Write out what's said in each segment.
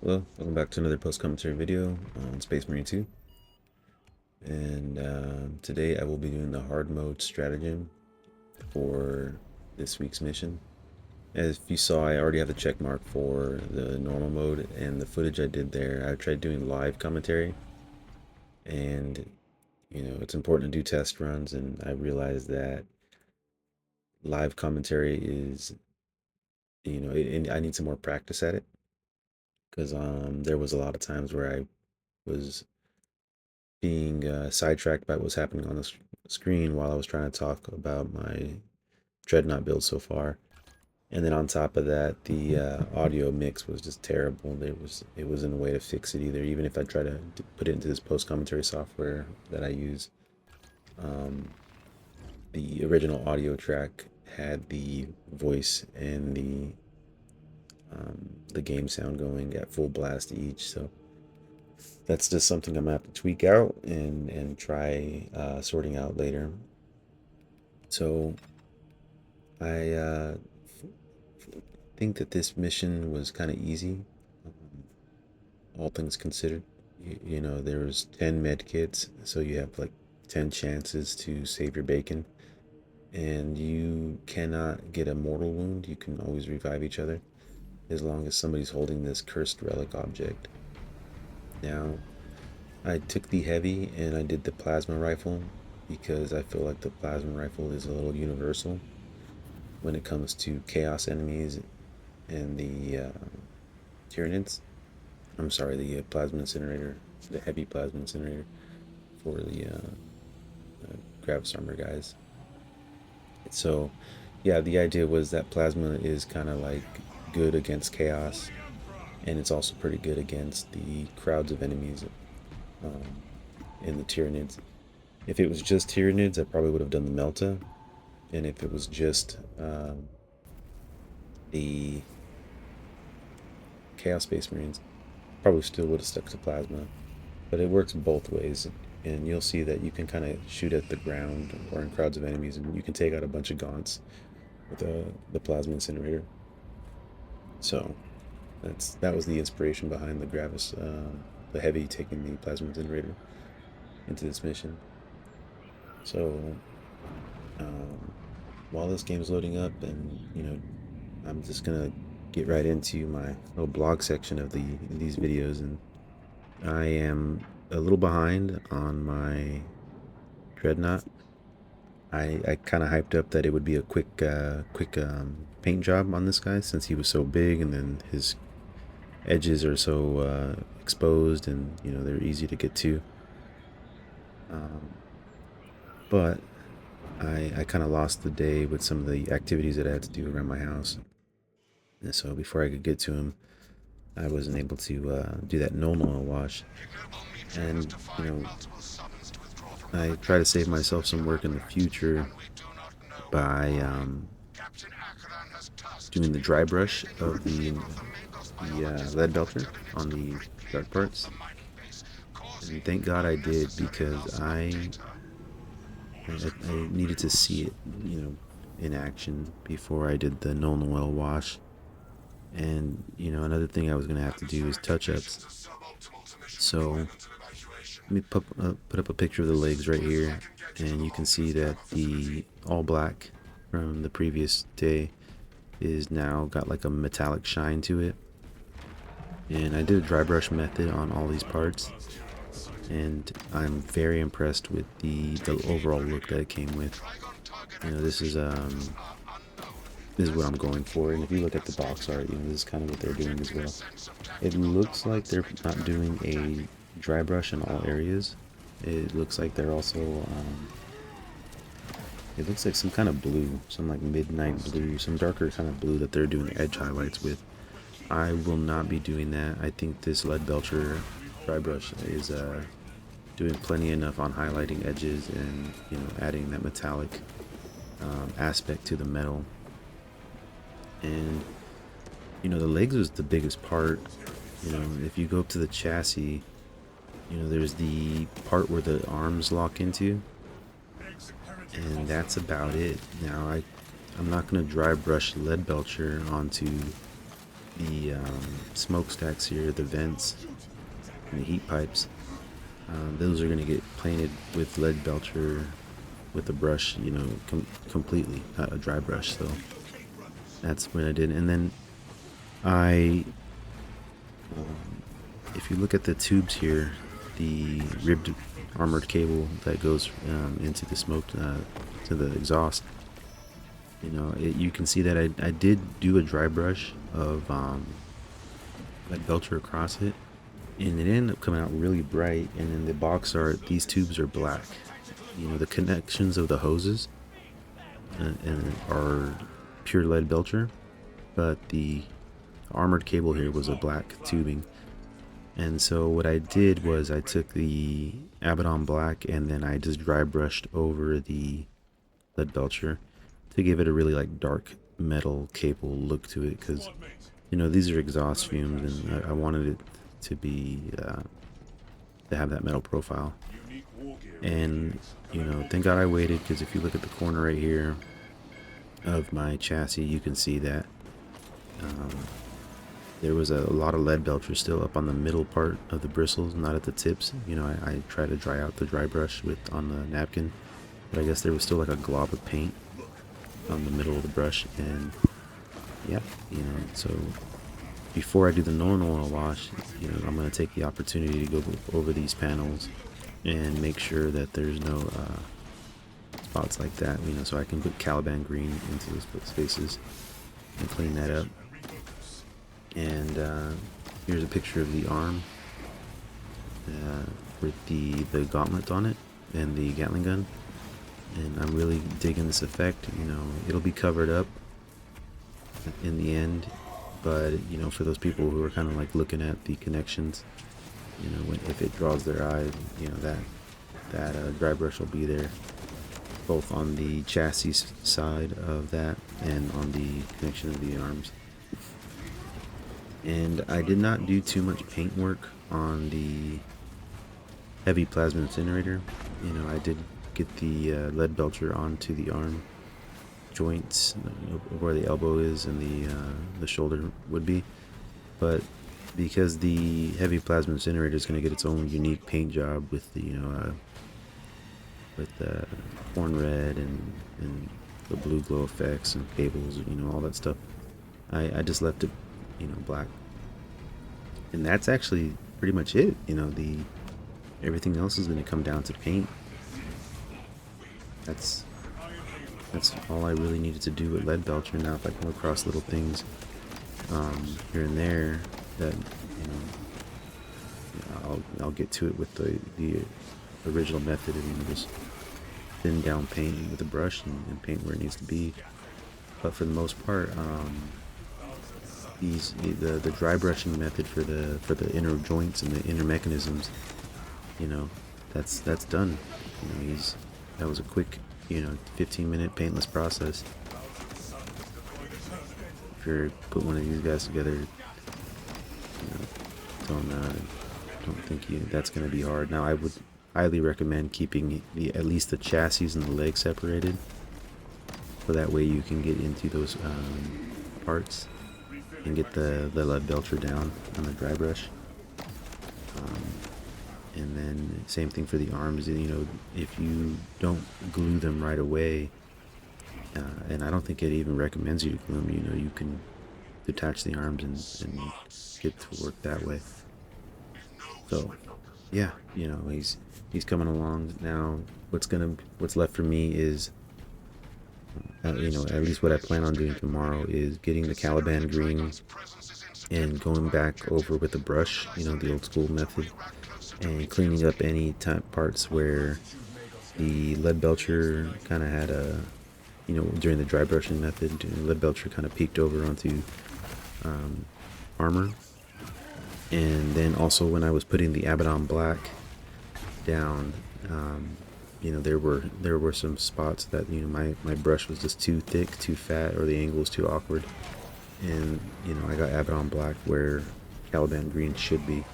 Hello, welcome back to another post-commentary video on Space Marine 2. And today I will be doing the hard mode stratagem for this week's mission. As you saw, I already have the check mark for the normal mode, and the footage I did there, I tried doing live commentary. And, it's important to do test runs, and I realized that live commentary is, I need some more practice at it. Because there was a lot of times where I was being sidetracked by what was happening on the screen while I was trying to talk about my Dreadnought build so far. And then on top of that, the audio mix was just terrible. It wasn't a way to fix it either. Even if I try to put it into this post commentary software that I use, um, the original audio track had the voice and the game sound going at full blast each. So that's just something I'm gonna have to tweak out and try sorting out later. So I think that this mission was kind of easy, all things considered. There was 10 med kits, so you have like 10 chances to save your bacon, and you cannot get a mortal wound. You can always revive each other as long as somebody's holding this cursed relic object. Now, I took the heavy and I did the plasma rifle because I feel like the plasma rifle is a little universal when it comes to chaos enemies and the Tyranids. I'm sorry, the Plasma Incinerator, the heavy Plasma Incinerator for the Gravis Armor guys. So, yeah, the idea was that Plasma is kind of like good against chaos, and it's also pretty good against the crowds of enemies um, in the Tyranids. If it was just Tyranids, I probably would have done the Melta, and if it was just the Chaos Space Marines, probably still would have stuck to Plasma. But it works both ways, and you'll see that you can kind of shoot at the ground or in crowds of enemies, and you can take out a bunch of gaunts with the Plasma Incinerator. So that was the inspiration behind the Gravis, the heavy taking the Plasma Incinerator into this mission. So while this game is loading up, and I'm just gonna get right into my little blog section of these videos, and I am a little behind on my Dreadnought. I kind of hyped up that it would be a quick paint job on this guy since he was so big, and then his edges are so exposed, and they're easy to get to. But I kind of lost the day with some of the activities that I had to do around my house, and so before I could get to him, I wasn't able to do that normal wash. And I try to save myself some work in the future by doing the dry brush of the leadbelcher on the dark parts. And thank God I did, because I needed to see it, in action before I did the Noel wash. And another thing I was gonna have to do is touch-ups. So let me put up a picture of the legs right here, and you can see that the all black from the previous day is now got like a metallic shine to it. And I did a dry brush method on all these parts, and I'm very impressed with the overall look that it came with. This is what I'm going for. And if you look at the box art, this is kind of what they're doing as well. It looks like they're not doing a dry brush in all areas. It looks like they're also it looks like some kind of blue, some like midnight blue, some darker kind of blue that they're doing edge highlights with. I will not be doing that. I think this leadbelcher dry brush is doing plenty enough on highlighting edges and adding that metallic aspect to the metal. And the legs was the biggest part. If you go up to the chassis, there's the part where the arms lock into, and that's about it. Now I'm not going to dry brush leadbelcher onto the smokestacks here, the vents, and the heat pipes. Those are going to get painted with lead belcher with a brush, you know, completely, a dry brush. So that's what I did. And then I, if you look at the tubes here, the ribbed armored cable that goes into the smoke, to the exhaust, you know, you can see that I did do a dry brush of lead belcher across it, and it ended up coming out really bright. And then the box art, these tubes are black. You know, the connections of the hoses and are pure lead belcher, but the armored cable here was a black tubing. And so what I did was I took the Abaddon black and then I just dry brushed over the lead belcher to give it a really like dark metal cable look to it, because you know these are exhaust fumes and I wanted it to be to have that metal profile. And you know, thank God I waited, because if you look at the corner right here of my chassis, you can see that there was a lot of lead belcher still up on the middle part of the bristles, not at the tips. You know, I tried to dry out the dry brush with on the napkin, but I guess there was still like a glob of paint on the middle of the brush. And yeah, you know, so before I do the normal oil wash, you know, I'm going to take the opportunity to go over these panels and make sure that there's no spots like that, you know, so I can put Caliban green into those spaces and clean that up. And here's a picture of the arm with the gauntlet on it and the Gatling gun. And I'm really digging this effect. You know, it'll be covered up in the end, but you know, for those people who are kind of like looking at the connections, you know, if it draws their eye, you know, that dry brush will be there, both on the chassis side of that and on the connection of the arms. And I did not do too much paint work on the heavy plasma incinerator. You know, I did get the lead belcher onto the arm joints, you know, where the elbow is and the shoulder would be, but because the heavy plasma incinerator is going to get its own unique paint job with the, you know, with the corn red and the blue glow effects and cables, you know, all that stuff, I just left it, you know, black. And that's actually pretty much it. You know, everything else is going to come down to paint. That's all I really needed to do with lead belcher. Now if I come across little things here and there that, you know, I'll get to it with the original method of, you know, just thin down paint with a brush and paint where it needs to be. But for the most part, the dry brushing method for the inner joints and the inner mechanisms, you know, that's done. You know, that was a quick, you know, 15-minute paintless process. If you're put one of these guys together, you know, don't think that's going to be hard. Now I would highly recommend keeping at least the chassis and the legs separated, so that way you can get into those parts and get the lead belcher down on the dry brush. And then same thing for the arms. You know, if you don't glue them right away, and I don't think it even recommends you to glue them, you know, you can detach the arms and get to work that way. So yeah, you know, he's coming along now. What's left for me is, you know, at least what I plan on doing tomorrow is getting the Caliban green and going back over with the brush, you know, the old school method, and cleaning up any parts where the lead belcher kind of had a, you know, during the dry brushing method, the lead belcher kind of peeked over onto armor. And then also when I was putting the Abaddon black down, you know, there were some spots that, you know, my brush was just too thick, too fat, or the angle was too awkward, and you know, I got Abaddon black where Caliban green should be.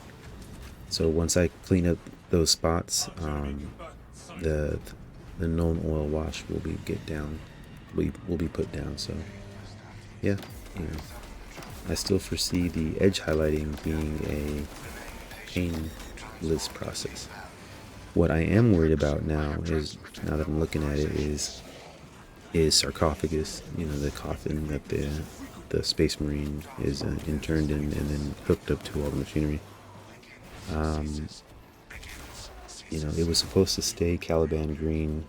So once I clean up those spots, the known oil wash will be put down. So yeah, you know, I still foresee the edge highlighting being a painless process. What I am worried about now is, now that I'm looking at it, is sarcophagus. You know, the coffin that the Space Marine is interned in and then hooked up to all the machinery. You know, it was supposed to stay Caliban green,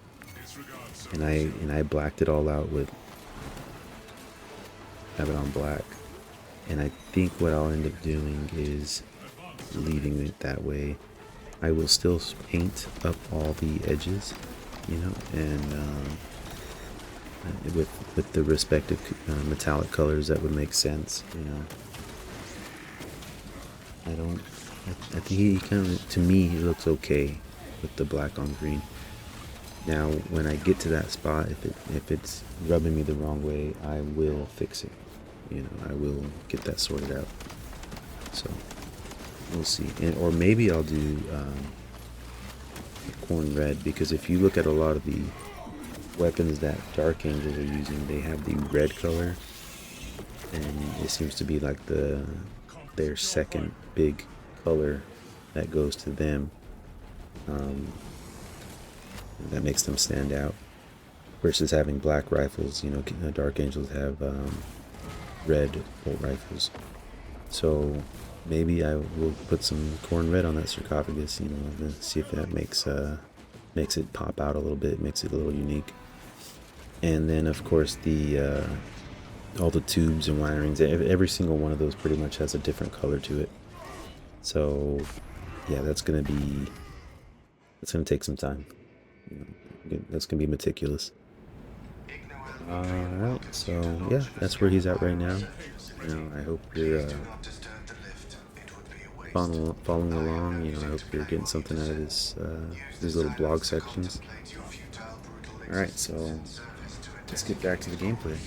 and I blacked it all out with have it on black. And I think what I'll end up doing is leaving it that way. I will still paint up all the edges, you know, and with the respective metallic colors that would make sense, you know. I think he kind of, to me, he looks okay with the black on green. Now, when I get to that spot, if it's rubbing me the wrong way, I will fix it. You know, I will get that sorted out. So we'll see. Or maybe I'll do corn red, because if you look at a lot of the weapons that Dark Angels are using, they have the red color, and it seems to be like their second big color that goes to them. That makes them stand out versus having black rifles. You know, Dark Angels have red bolt rifles. So maybe I will put some corn red on that sarcophagus, you know, and see if that makes it pop out a little bit, makes it a little unique. And then of course the all the tubes and wirings, every single one of those pretty much has a different color to it. So yeah, that's gonna take some time. You know, that's gonna be meticulous. Alright, so yeah, that's where he's at right now. You know, I hope you're following along. You know, I hope you're getting something out of these little blog sections. Alright, so let's get back to the gameplay.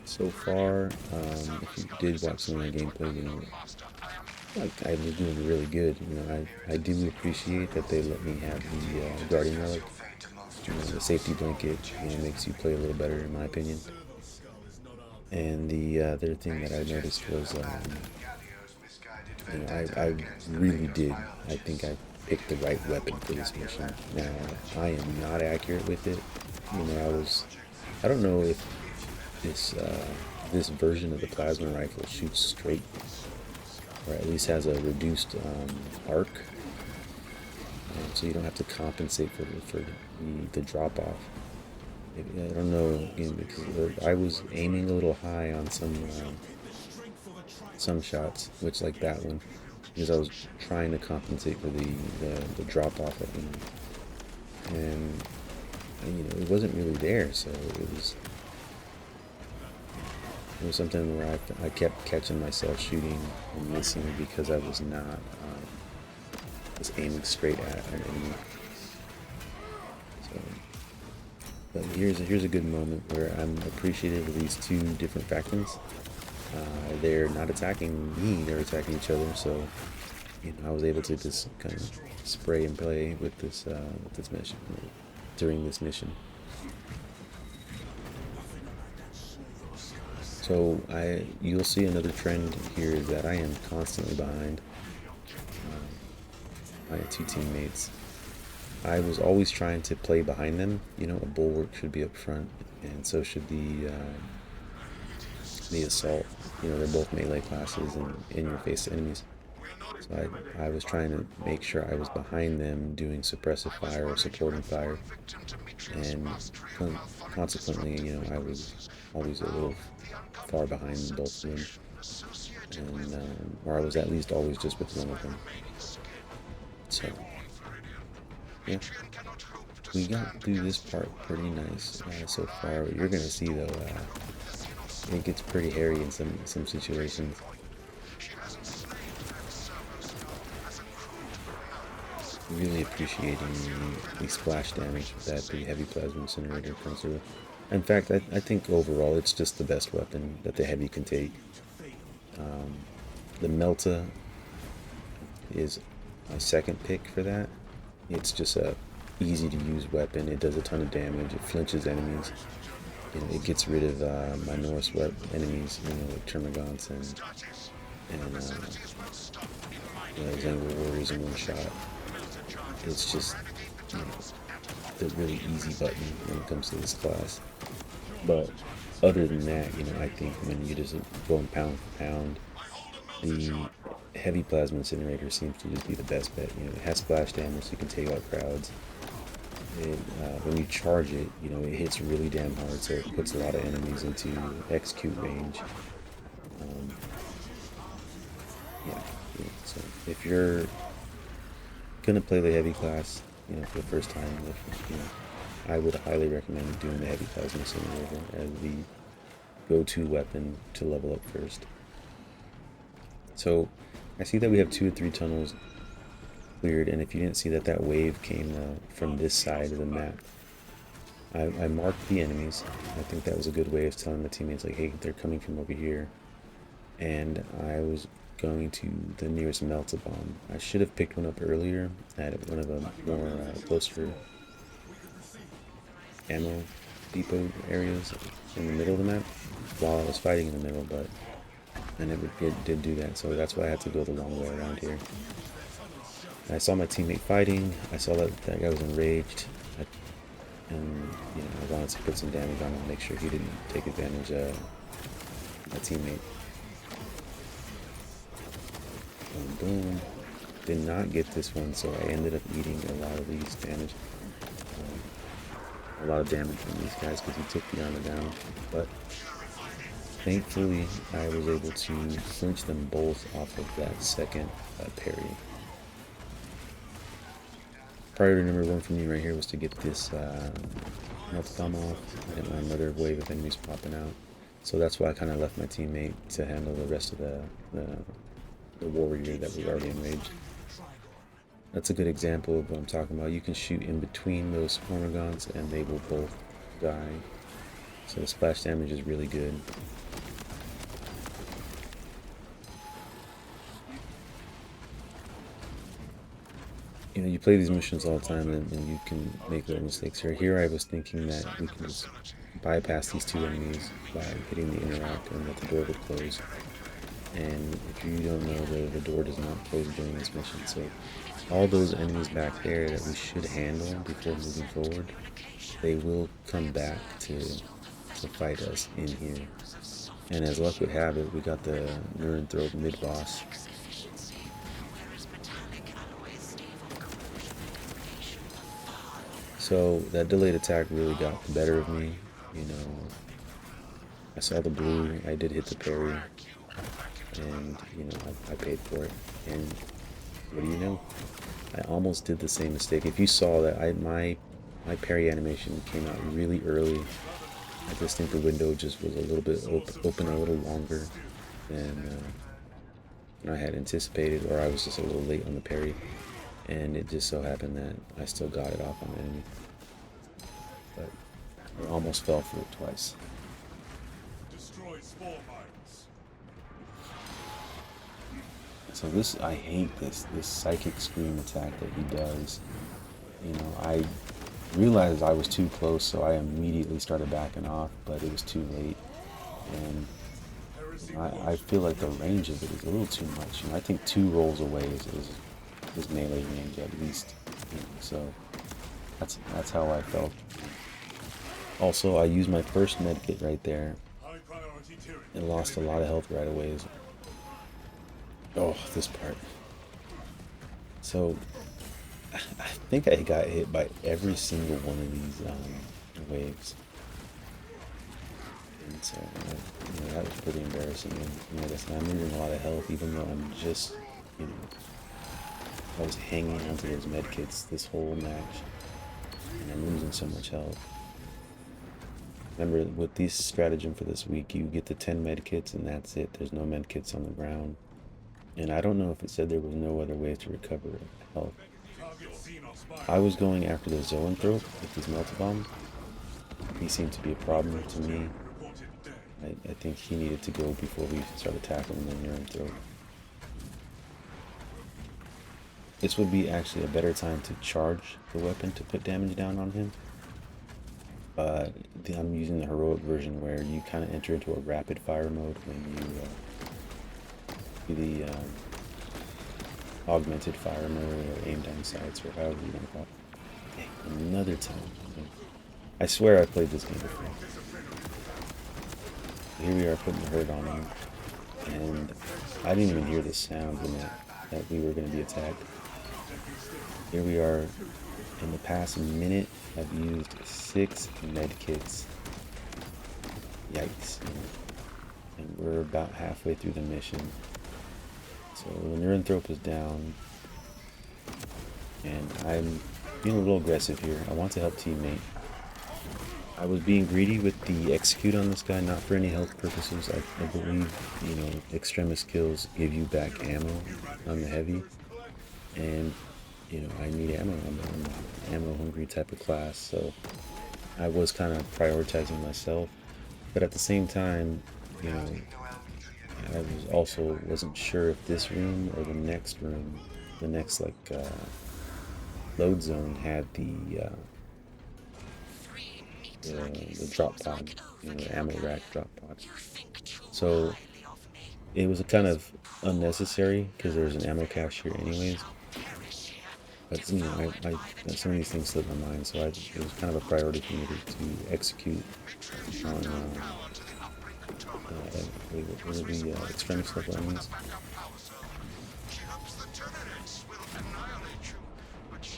So far, if you did watch some of my gameplay, you know, like I was doing really good. You know, I do appreciate that they let me have the Guardian Relic. You know, the safety blanket, you know, makes you play a little better in my opinion. And the other thing that I noticed was, you know, I really did. I think I picked the right weapon for this mission. Now, I am not accurate with it. You know, I don't know if this version of the plasma rifle shoots straight, or at least has a reduced arc, so you don't have to compensate for the drop off. I don't know, again, because I was aiming a little high on some shots, which like that one, because I was trying to compensate for the drop off at the end. And you know, it wasn't really there, so it was something where I kept catching myself shooting and missing because I was not just aiming straight at an enemy. So, but here's a good moment where I'm appreciative of these two different factions. They're not attacking me; they're attacking each other. So, you know, I was able to just kind of spray and play with this mission during this mission. So you'll see another trend here is that I am constantly behind my two teammates. I was always trying to play behind them. You know, a bulwark should be up front, and so should the assault. You know, they're both melee classes and in-your-face enemies. So I was trying to make sure I was behind them doing suppressive fire or supporting fire, and consequently, you know, I was always a little far behind both of them, and or I was at least always just with one of them. So yeah, we got through this part pretty nice so far. You're gonna see though, it gets pretty hairy in some situations. Really appreciating the splash damage that the heavy Plasma Incinerator comes through. In fact, I think overall it's just the best weapon that the heavy can take. The Melta is my second pick for that. It's just a easy to use weapon. It does a ton of damage. It flinches enemies. it gets rid of my Norse enemies, like Termagants and Zangle Warriors in one shot. It's just, you know, the really easy button when it comes to this class. But other than that, I think when you just go and pound for pound, the heavy Plasma Incinerator seems to just be the best bet. It has splash damage, so you can take out crowds. When you charge it, it hits really damn hard, so it puts a lot of enemies into execute range. Um, so if you're gonna play the heavy class, for the first time, I would highly recommend doing the heavy Plasma Incinerator as the go-to weapon to level up first. So I see that we have 2 or 3 tunnels cleared, and if you didn't see that wave came from this side of the map, I marked the enemies. I think that was a good way of telling the teammates, like, hey, they're coming from over here. And I was going to the nearest melta bomb. I should have picked one up earlier at one of the more closer ammo depot areas in the middle of the map while I was fighting in the middle, but I never did do that, so that's why I had to go the long way around here. I saw my teammate fighting. I saw that guy was enraged, and I wanted to put some damage on him, make sure he didn't take advantage of my teammate. And boom, did not get this one, so I ended up eating a lot of these damage, a lot of damage from these guys because he took the armor down. But thankfully, I was able to flinch them both off of that second parry. Priority number 1 for me right here was to get this melta bomb off. I didn't want another wave of enemies popping out, so that's why I kind of left my teammate to handle the rest of the warrior that was already enraged. That's a good example of what I'm talking about. You can shoot in between those Hormagaunts and they will both die. So the splash damage is really good. You play these missions all the time and you can make little mistakes here. Here I was thinking that we can just bypass these 2 enemies by hitting the interact and that the door would close. And if you don't know, the door does not close during this mission. So all those enemies back there that we should handle before moving forward, they will come back to fight us in here. And as luck would have it, we got the Nurenthrope mid-boss. So that delayed attack really got the better of me. I saw the blue, I did hit the parry, and I paid for it. And what do you know? I almost did the same mistake. If you saw that, my parry animation came out really early. I just think the window just was a little bit open a little longer than I had anticipated, or I was just a little late on the parry, and it just so happened that I still got it off on the enemy. But I almost fell for it twice. So I hate this psychic scream attack that he does. I realized I was too close, so I immediately started backing off, but it was too late. And I feel like the range of it is a little too much. I think 2 rolls away is melee range at least. So that's how I felt. Also, I used my first medkit right there. It lost a lot of health right away. Oh, this part. So, I think I got hit by every single one of these waves. And so, that was pretty embarrassing. And, I'm losing a lot of health, even though I'm just, I was hanging onto those medkits this whole match. And I'm losing so much health. Remember, with this stratagem for this week, you get the 10 medkits and that's it. There's no medkits on the ground. And I don't know if it said there was no other way to recover health. I was going after the Zoanthrope with his melta bomb. He seemed to be a problem to me. I think he needed to go before we started tackling the Nurenthrope. This would be actually a better time to charge the weapon to put damage down on him. I'm using the heroic version where you kind of enter into a rapid fire mode when you do the augmented fire mode or aim down sights or however you want to call it. Hey, another time. I swear I played this game before. Here we are putting the hurt on him, and I didn't even hear the sound when that we were going to be attacked. Here we are. In the past minute, I've used 6 med kits. Yikes. And we're about halfway through the mission. So the Neuranthrope is down. And I'm being a little aggressive here. I want to help teammate. I was being greedy with the execute on this guy, not for any health purposes. I believe, extremist kills give you back ammo on the heavy. And I need ammo. I'm an ammo hungry type of class, so I was kind of prioritizing myself. But at the same time, I wasn't sure if this room or the next room, the next load zone had the drop pod, the ammo rack drop pod. So it was kind of unnecessary because there's an ammo cache here anyways. But some of these things slipped my mind, so it was kind of a priority for me to execute on the extremist level enemies.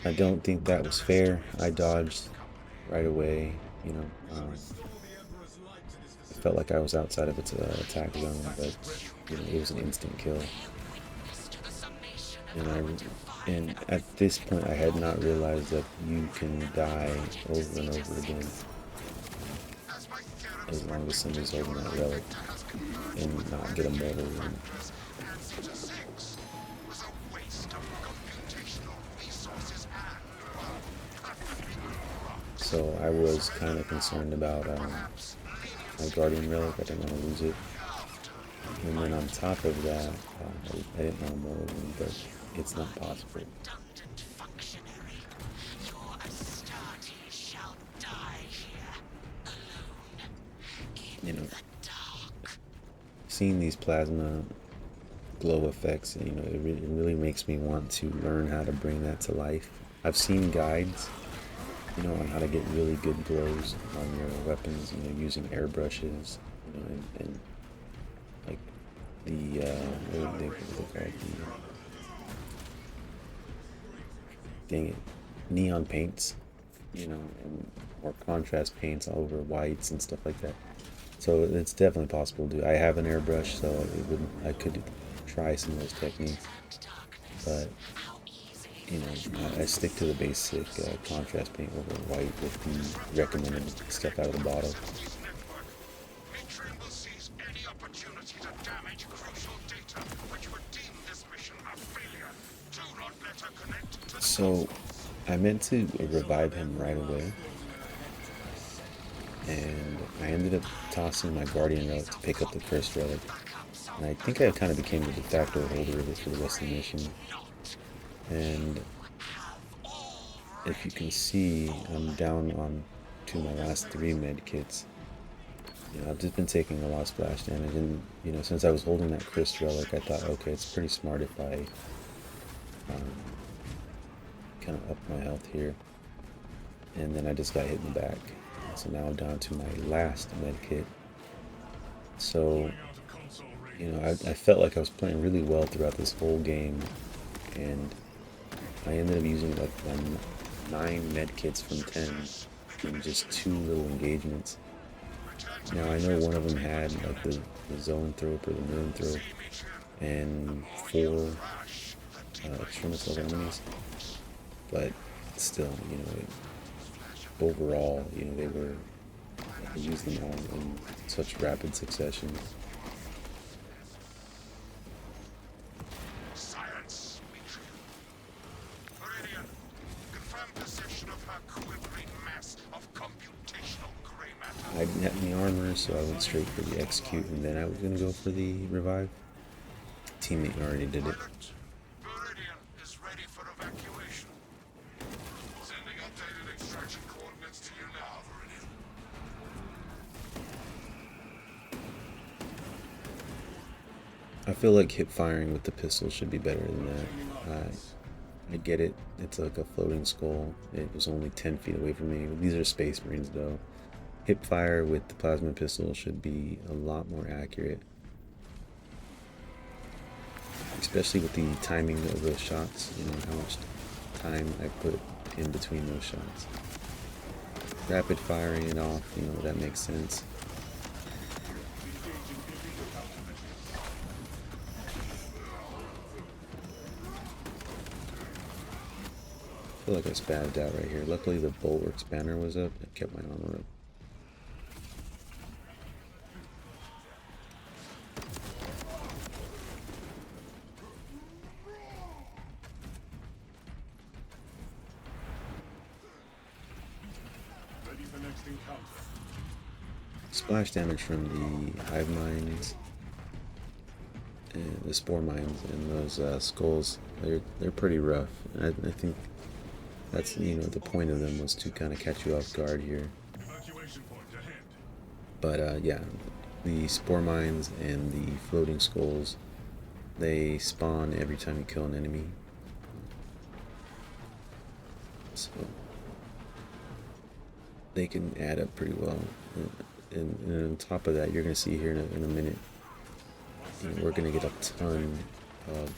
I don't think that was fair. I dodged right away. I felt like I was outside of its attack zone, but it was an instant kill. And at this point, I had not realized that you can die over and over again as long as somebody's holding that relic and not get a mortal wound. So I was kind of concerned about my guardian relic. I didn't want to lose it. And then on top of that, I didn't want a mortal wound, but it's not possible. Seeing these plasma glow effects, it really makes me want to learn how to bring that to life. I've seen guides, on how to get really good glows on your weapons, using airbrushes, and like the what do they call it? Dang it, neon paints, and more contrast paints over whites and stuff like that. So it's definitely possible to do. I have an airbrush, so I could try some of those techniques, but I stick to the basic contrast paint over white with the recommended stuff out of the bottle. So I meant to revive him right away, and I ended up tossing my guardian relic to pick up the first relic, and I think I kind of became the de facto holder of it for the rest of the mission. And if you can see, I'm down on to my last 3 med kits. I've just been taking a lot of splash damage, and since I was holding that Chris relic, I thought, okay, it's pretty smart if I kind of up my health here. And then I just got hit in the back. So now I'm down to my last med kit. So, I felt like I was playing really well throughout this whole game, and I ended up using like 9 med kits from 10 in just 2 little engagements. Now I know one of them had like the Zoanthrope or the Neuranthrope and 4 extremist level enemies, but still, overall, I used them all in such rapid succession. I didn't have any armor, so I went straight for the execute, and then I was going to go for the revive. Teammate already did it. I feel like hip firing with the pistol should be better than that. I get it. It's like a floating skull. It was only 10 feet away from me. These are Space Marines though. Hip fire with the plasma pistol should be a lot more accurate. Especially with the timing of those shots, you know, how much time I put in between those shots. Rapid firing it off, you know, that makes sense. I feel like I spazzed out right here. Luckily the Bulwark's banner was up. I kept my armor up. Splash damage from the hive mines, and the spore mines, and those skulls. They're pretty rough. I think that's, you know, the point of them was to kind of catch you off guard here. But yeah, the spore mines and the floating skulls, they spawn every time you kill an enemy. So they can add up pretty well. And on top of that, you're going to see here in a minute, you know, we're going to get a ton of,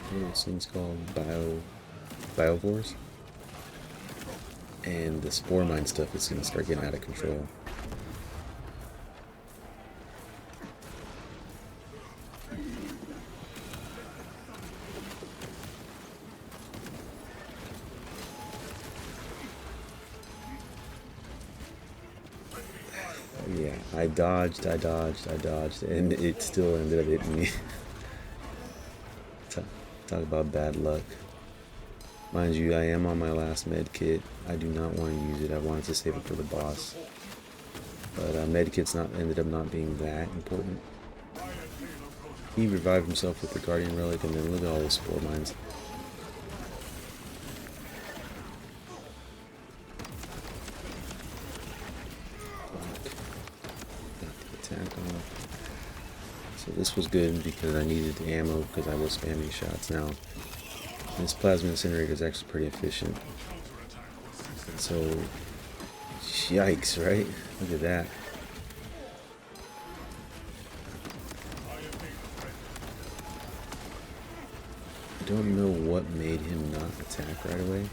what are those things called? Biovores. And the spore mine stuff is going to start getting out of control. Yeah, I dodged, and it still ended up hitting me. Talk about bad luck. Mind you, I am on my last med kit. I do not want to use it. I wanted to save it for the boss. But med kit's ended up not being that important. He revived himself with the Guardian Relic, and then look at all those spore mines. So this was good because I needed the ammo because I was spamming shots. Now this Plasma Incinerator is actually pretty efficient. So yikes, right? Look at that. I don't know what made him not attack right away,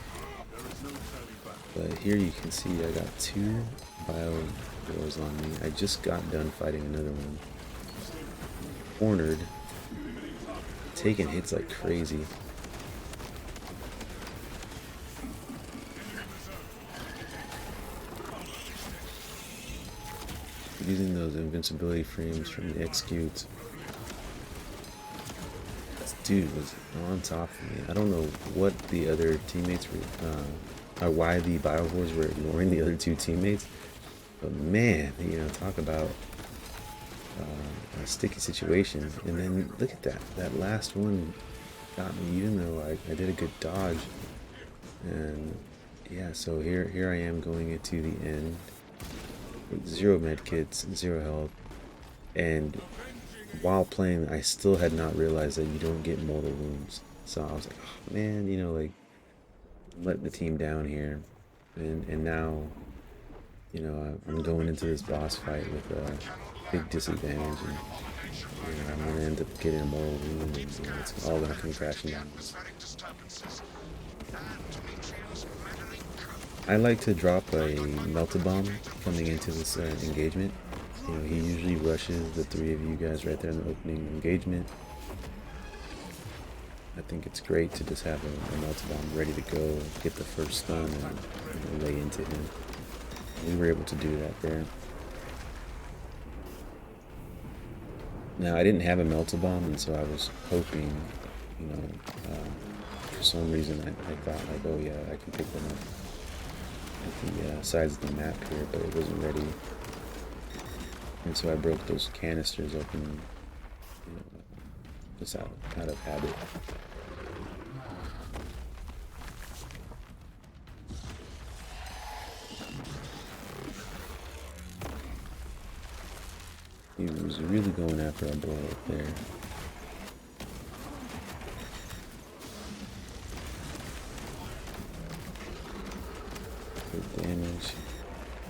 but here you can see I got 2 biovores on me. I just got done fighting another one. Cornered, taking hits like crazy. Using those invincibility frames from the executes. This dude was on top of me. I don't know what the other teammates were, or why the biovores were ignoring the other 2 teammates. But man, you know, talk about a sticky situation. And then look at that. That last one got me, even though I did a good dodge. And yeah, so here I am going into the end with 0 medkits, 0 health, and while playing I still had not realized that you don't get mortal wounds. So I was like, oh man, you know, like, I'm letting the team down here. And now, you know, I'm going into this boss fight with a big disadvantage, and you know, I'm gonna end up getting a mortal wound, and you know, it's all gonna come crashing down. I like to drop a melted bomb coming into this engagement. You know, he usually rushes the 3 of you guys right there in the opening engagement. I think it's great to just have a melted bomb ready to go, get the first stun, and you know, lay into him. We were able to do that there. Now, I didn't have a melted bomb, and so I was hoping, you know, for some reason I thought like, oh yeah, I can pick them up at the sides of the map here, but it wasn't ready. And so I broke those canisters open, you know, just out of habit. He was really going after our boy up there. Good damage.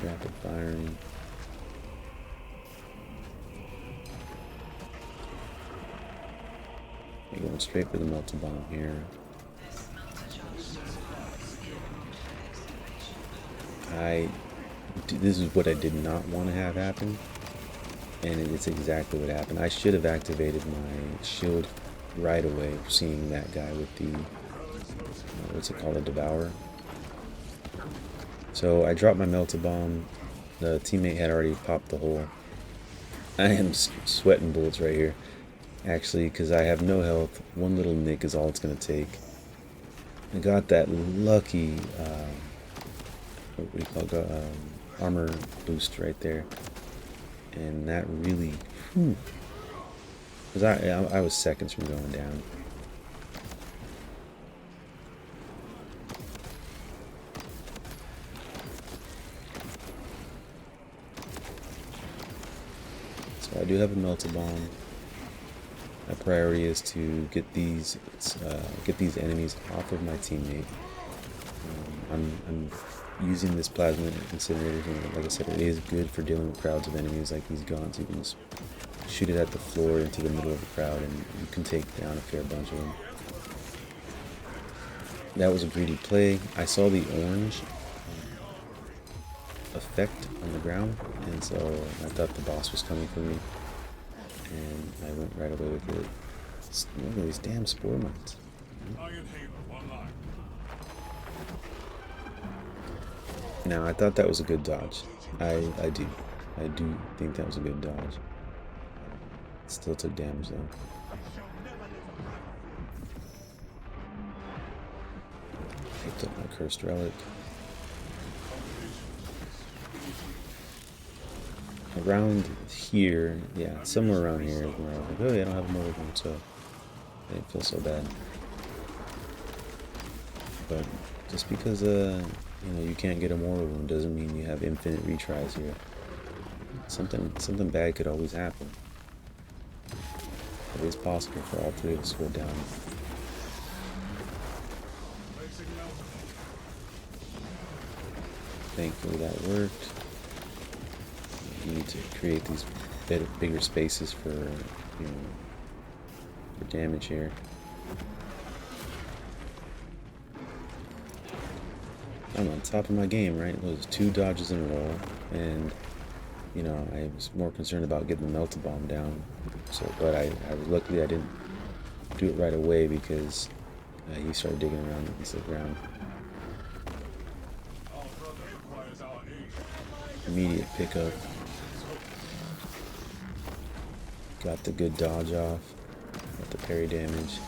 Rapid firing. You're going straight for the melter bomb here. This is what I did not want to have happen, and it's exactly what happened. I should have activated my shield right away, seeing that guy with the what's it called, a devourer. So I dropped my melter bomb. The teammate had already popped the hole. I am sweating bullets right here, actually, because I have no health. One little nick is all it's going to take. I got that lucky what do you call it? Armor boost right there, and that really, because I was seconds from going down. So I do have a melter bomb. My priority is to get these enemies off of my teammate. I'm using this Plasma Incinerator. Like I said, it is good for dealing with crowds of enemies like these gaunts. You can just shoot it at the floor into the middle of the crowd, and you can take down a fair bunch of them. That was a greedy play. I saw the orange effect on the ground, and so I thought the boss was coming for me, and I went right away with it. Look at these damn spore mines. Now, I thought that was a good dodge. I do think that was a good dodge. Still took damage though. Picked up my cursed relic. Around here, yeah, somewhere around here is where I was like, oh yeah, I don't have a mortal wound, so I didn't feel so bad. But just because you can't get a mortal wound doesn't mean you have infinite retries here. Something bad could always happen. It is possible for all three of us to go down. Thankfully that worked. You need to create these bigger spaces for for damage here. I'm on top of my game, right? It was 2 dodges in a row, and I was more concerned about getting the melter bomb down. So, but luckily I didn't do it right away because he started digging around against the ground. Immediate pickup. Got the good dodge off. Got the parry damage.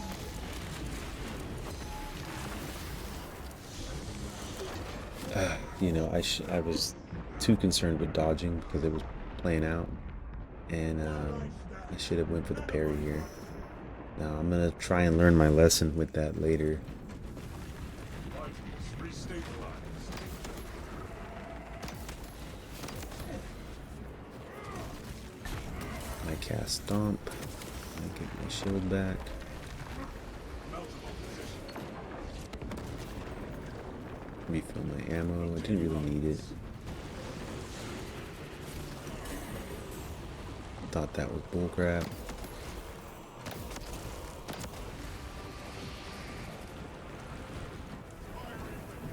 I was too concerned with dodging because it was playing out, and I should have went for the parry here. Now I'm gonna try and learn my lesson with that later. I cast Stomp. I get my shield back. Refill my ammo. I didn't really need it. Thought that was bullcrap.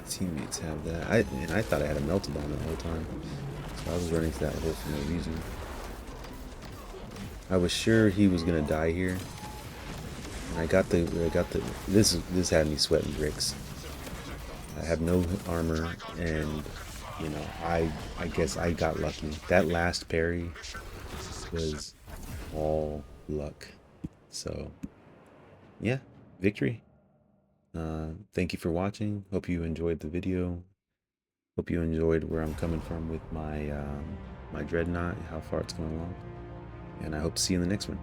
Teammates have that. I thought I had a melter bomb the whole time, so I was running to that hole for no reason. I was sure he was gonna die here. And this had me sweating bricks. I have no armor, and I guess I got lucky. That last parry was all luck. So yeah, victory. Thank you for watching. Hope you enjoyed the video. Hope you enjoyed where I'm coming from with my my Dreadnought, how far it's going along. And I hope to see you in the next one.